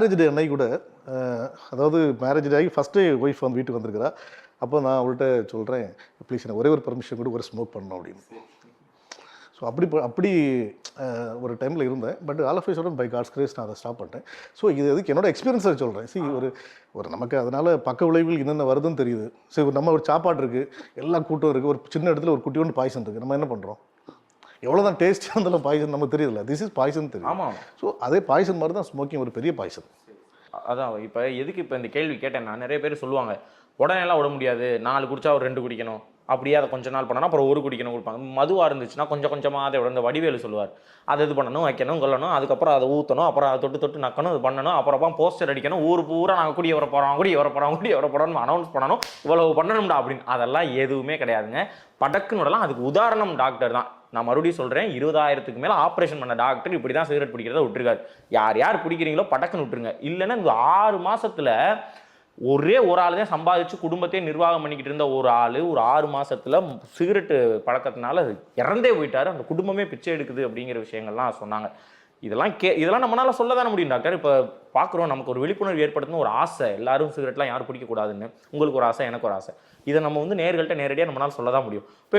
Marriage டே அன்னைக்கு கூட அதாவது மேரேஜ் டே ஆகி ஃபஸ்ட்டு ஒய்ஃப் வந்து வீட்டுக்கு வந்திருக்கிறா. அப்போ நான் அவள்கிட்ட சொல்கிறேன், ப்ளீஸ் எனக்கு ஒரே ஒரு பெர்மிஷன் கூட ஒரு ஸ்மோக் பண்ணணும் அப்படின்னு. ஸோ அப்படி ஒரு டைமில் இருந்தேன். But all of a sudden by God's grace நான் அதை ஸ்டாப் பண்ணிட்டேன். ஸோ இது எதுக்கு என்னோட எக்ஸ்பீரியன்ஸை சொல்கிறேன். ஒரு நமக்கு அதனால் பக்க விளைவுகள் என்னென்ன வருதுன்னு தெரியுது. சரி, நம்ம ஒரு சாப்பாடு இருக்குது, எல்லாம் கூட்டம் இருக்குது, ஒரு சின்ன இடத்துல ஒரு குட்டியோண்டு பாய்சன் இருக்குது, நம்ம என்ன பண்ணுறோம்? எவ்வளோ தான் டேஸ்ட்டாக இருந்தாலும் பாய்சன் நமக்கு தெரியல. திஸ் இஸ் பாய்சன் தெரியும். ஆமாம். ஸோ அதே பாய்சன் மாதிரி தான் ஸ்மோக்கிங் ஒரு பெரிய பாய்சன். அதான் இப்போ எதுக்கு இப்போ இந்த கேள்வி கேட்டேன்னா, நிறைய பேர் சொல்லுவாங்க உடனேலாம் விட முடியாது, 4 குடிச்சா ஒரு 2 குடிக்கணும், அப்படியே அதை கொஞ்ச நாள் பண்ணணும், அப்புறம் 1 குடிக்கணும் கொடுப்பாங்க. மதுவாக இருந்துச்சுன்னா கொஞ்சம் கொஞ்சமாக அதை விட, இந்த வடிவேலு சொல்லுவார், அதை இது பண்ணணும், வைக்கணும், கொல்லணும், அதுக்கப்புறம் அதை ஊற்றணும், அப்புறம் அதை தொட்டு தொட்டு நக்கணும், இது பண்ணணும், அப்புறம் போஸ்டர் அடிக்கணும், ஊர் பூரா நாங்கள் குடிய வர போகிறோம், குடிய வர போகிறோம், குடிய வர போகிறோம்னு அனௌன்ஸ் பண்ணணும், இவ்வளவு பண்ணணும்டா அப்படின்னு. அதெல்லாம் எதுவுமே கிடையாதுங்க. படக்குன்னு விடலாம். அதுக்கு உதாரணம் டாக்டர் தான். நான் மறுபடியும் சொல்கிறேன், 20,000க்கு மேலே ஆப்ரேஷன் பண்ண டாக்டர் இப்படி தான் சிகரெட் பிடிக்கிறத விட்டுருக்காரு. யார் பிடிக்கிறீங்களோ படக்குன்னு விட்டுருங்க. இல்லைன்னா இந்த 6 மாதத்தில் ஒரே ஒரு ஆள் தான் சம்பாதிச்சு குடும்பத்தையே நிர்வாகம் பண்ணிக்கிட்டு இருந்த ஒரு ஆள் ஒரு 6 மாதத்தில் சிகரெட்டு பழக்கத்தினால இறந்தே போயிட்டாரு. அந்த குடும்பமே பிச்சை எடுக்குது அப்படிங்கிற விஷயங்கள்லாம் சொன்னாங்க. இதெல்லாம் நம்மளால சொல்ல தானே முடியும் டாக்டர். இப்போ பார்க்குறோம், நமக்கு ஒரு விழிப்புணர்வு ஏற்படுத்தணும் ஒரு ஆசை, எல்லாரும் சிகரெட்லாம் யாரும் பிடிக்கக்கூடாதுன்னு. உங்களுக்கு ஒரு ஆசை, எனக்கு ஒரு ஆசை. இதை நம்ம நேயர்கள்ட்ட நேரடியாக நம்மளால சொல்ல தான் முடியும். இப்போ